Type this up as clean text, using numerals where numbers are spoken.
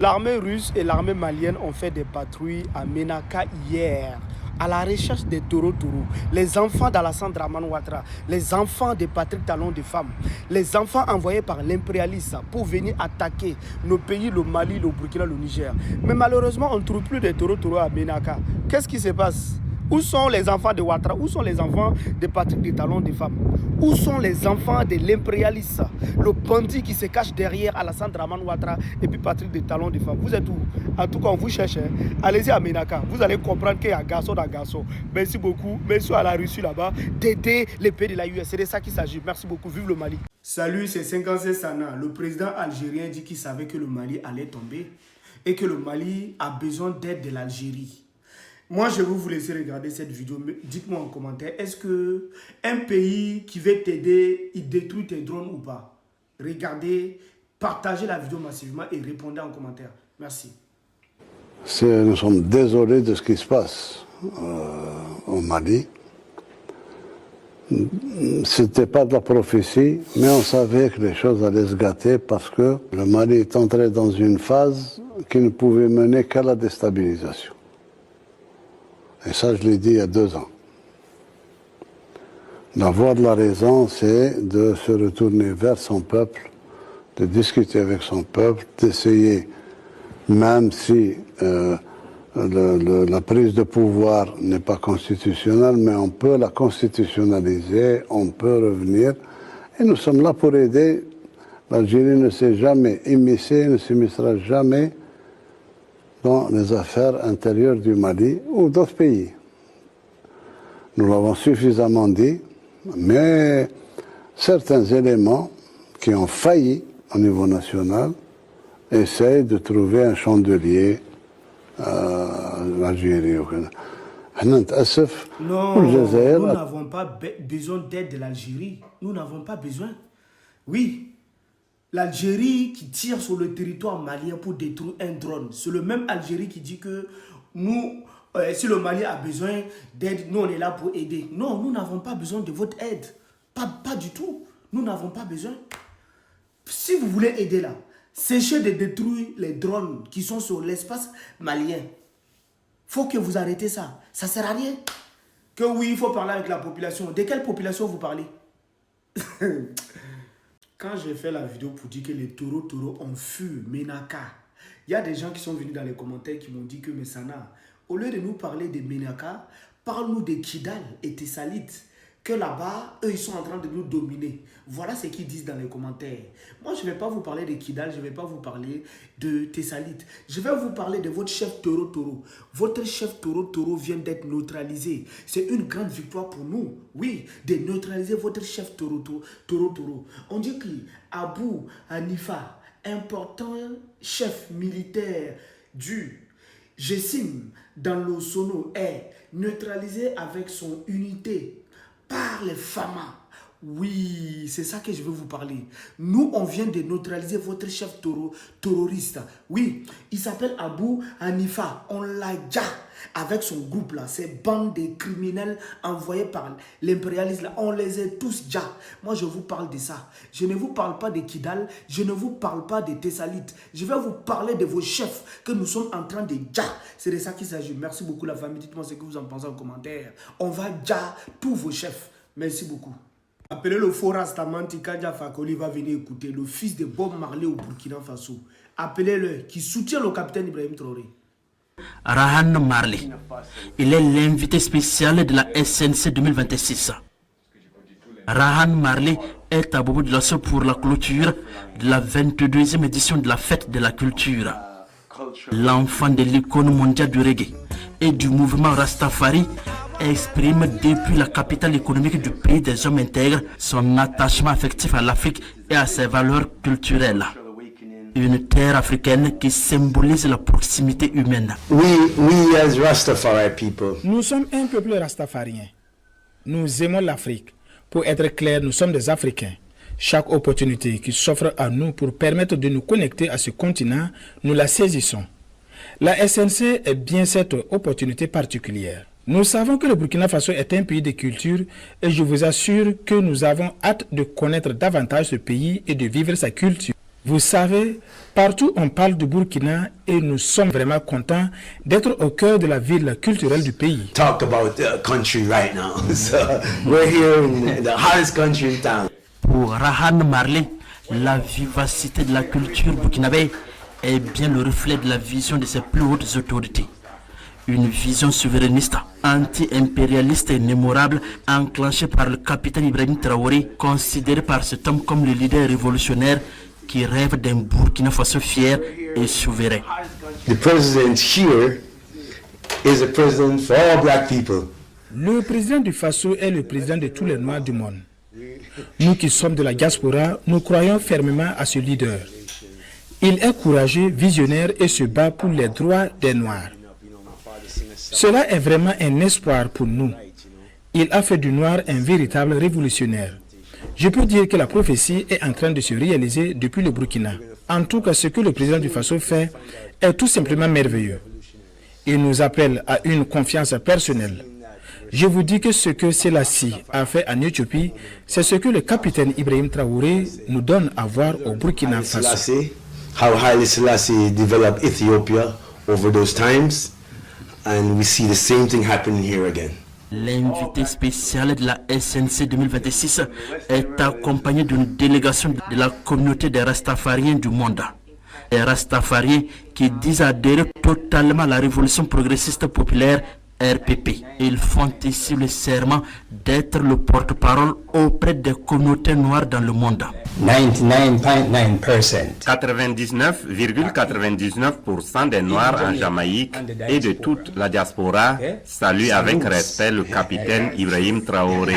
L'armée russe et l'armée malienne ont fait des patrouilles à Ménaka hier, à la recherche des taureaux, les enfants d'Alassane Dramane Ouattara, les enfants de Patrick Talon de Femmes, les enfants envoyés par l'impérialisme pour venir attaquer nos pays, le Mali, le Burkina, le Niger. Mais malheureusement, on ne trouve plus de taureaux à Ménaka. Qu'est-ce qui se passe? Où sont les enfants de Ouattara? Où sont les enfants de Patrick Talon de Femmes? Où sont les enfants de l'impérialiste, le bandit qui se cache derrière Alassane Dramane Ouattara et puis Patrick Talon de Femmes? Vous êtes où? En tout cas, on vous cherche. Allez-y à Ménaka. Vous allez comprendre qu'il y a garçon dans garçon. Merci beaucoup. Merci à la Russie là-bas d'aider les pays de la US. C'est de ça qu'il s'agit. Merci beaucoup. Vive le Mali. Salut, c'est 56 Sana. Le président algérien dit qu'il savait que le Mali allait tomber et que le Mali a besoin d'aide de l'Algérie. Moi, je vais vous laisser regarder cette vidéo. Dites-moi en commentaire, est-ce qu'un pays qui veut t'aider, il détruit tes drones ou pas? Regardez, partagez la vidéo massivement et répondez en commentaire. Merci. Nous sommes désolés de ce qui se passe au Mali. C'était pas de la prophétie, mais on savait que les choses allaient se gâter parce que le Mali est entré dans une phase qui ne pouvait mener qu'à la déstabilisation. Et ça, je l'ai dit il y a 2 ans. La voie de la raison, c'est de se retourner vers son peuple, de discuter avec son peuple, d'essayer, même si la prise de pouvoir n'est pas constitutionnelle, mais on peut la constitutionnaliser, on peut revenir. Et nous sommes là pour aider. L'Algérie ne s'est jamais immiscée, ne s'immiscera jamais dans les affaires intérieures du Mali ou d'autres pays. Nous l'avons suffisamment dit, mais certains éléments qui ont failli au niveau national essayent de trouver un chandelier à l'Algérie. Non, nous n'avons pas besoin d'aide de l'Algérie. Nous n'avons pas besoin. Oui. L'Algérie qui tire sur le territoire malien pour détruire un drone, c'est le même Algérie qui dit que nous, si le Mali a besoin d'aide, nous on est là pour aider. Non, nous n'avons pas besoin de votre aide. Pas du tout. Nous n'avons pas besoin. Si vous voulez aider là, cessez de détruire les drones qui sont sur l'espace malien. Il faut que vous arrêtez ça. Ça ne sert à rien. Que oui, il faut parler avec la population. De quelle population vous parlez? Quand j'ai fait la vidéo pour dire que les taureaux ont fui Ménaka, il y a des gens qui sont venus dans les commentaires qui m'ont dit que mais Sana, au lieu de nous parler de Ménaka, parle-nous de Kidal et Tessalit, que là-bas, eux, ils sont en train de nous dominer. Voilà ce qu'ils disent dans les commentaires. Moi, je ne vais pas vous parler de Kidal, je ne vais pas vous parler de Tessalit. Je vais vous parler de votre chef taureau. Votre chef taureau vient d'être neutralisé. C'est une grande victoire pour nous, oui, de neutraliser votre chef taureau. On dit que Abou Hanifa, important chef militaire du Jessim dans le Sono, est neutralisé avec son unité par les Fama. Oui, c'est ça que je veux vous parler. Nous, on vient de neutraliser votre chef terroriste. Oui, il s'appelle Abou Hanifa. On l'a déjà avec son groupe là. Ces bandes de criminels envoyés par l'impérialisme là. On les a tous déjà. Moi, je vous parle de ça. Je ne vous parle pas de Kidal. Je ne vous parle pas de Tessalit. Je vais vous parler de vos chefs que nous sommes en train de déjà. C'est de ça qu'il s'agit. Merci beaucoup la famille. Dites-moi ce que vous en pensez en commentaire. On va déjà tous vos chefs. Merci beaucoup. Appelez le faux Rastamanti Kandja Fakoli va venir écouter, le fils de Bob Marley au Burkina Faso. Appelez-le, qui soutient le capitaine Ibrahim Traoré. Rahan Marley, il est l'invité spécial de la SNC 2026. Rahan Marley est à Bobo de la pour la clôture de la 22e édition de la fête de la culture. L'enfant de l'icône mondiale du reggae et du mouvement Rastafari exprime depuis la capitale économique du pays des hommes intègres son attachement affectif à l'Afrique et à ses valeurs culturelles. Une terre africaine qui symbolise la proximité humaine. We as Rastafari people. Nous sommes un peuple rastafarien. Nous aimons l'Afrique. Pour être clair, nous sommes des Africains. Chaque opportunité qui s'offre à nous pour permettre de nous connecter à ce continent, nous la saisissons. La SNC est bien cette opportunité particulière. Nous savons que le Burkina Faso est un pays de culture et je vous assure que nous avons hâte de connaître davantage ce pays et de vivre sa culture. Vous savez, partout on parle du Burkina et nous sommes vraiment contents d'être au cœur de la ville culturelle du pays. Talk about the country right now. So we're here in the hottest country in town. Pour Rahan Marley, la vivacité de la culture burkinabé est bien le reflet de la vision de ses plus hautes autorités. Une vision souverainiste, anti-impérialiste et mémorable, enclenchée par le capitaine Ibrahim Traoré, considéré par cet homme comme le leader révolutionnaire qui rêve d'un Burkina Faso fier et souverain. The president here is a president for all black people. Le président du Faso est le président de tous les Noirs du monde. Nous qui sommes de la diaspora, nous croyons fermement à ce leader. Il est courageux, visionnaire et se bat pour les droits des Noirs. Cela est vraiment un espoir pour nous. Il a fait du Noir un véritable révolutionnaire. Je peux dire que la prophétie est en train de se réaliser depuis le Burkina. En tout cas, ce que le président du Faso fait est tout simplement merveilleux. Il nous appelle à une confiance personnelle. Je vous dis que ce que Selassie a fait en Éthiopie, c'est ce que le capitaine Ibrahim Traoré nous donne à voir au Burkina Faso. How Haile Selassie developed Ethiopia over those times, and we see the same thing happening here again. L'invité spécial de la SNC 2026 est accompagné d'une délégation de la communauté des Rastafariens du monde. Les Rastafariens qui disent adhérer totalement à la révolution progressiste populaire RPP. Ils font ici le serment d'être le porte-parole auprès des communautés noires dans le monde. 99.9%. 99,99% des Noirs en Jamaïque et de toute la diaspora saluent avec respect le capitaine Ibrahim Traoré.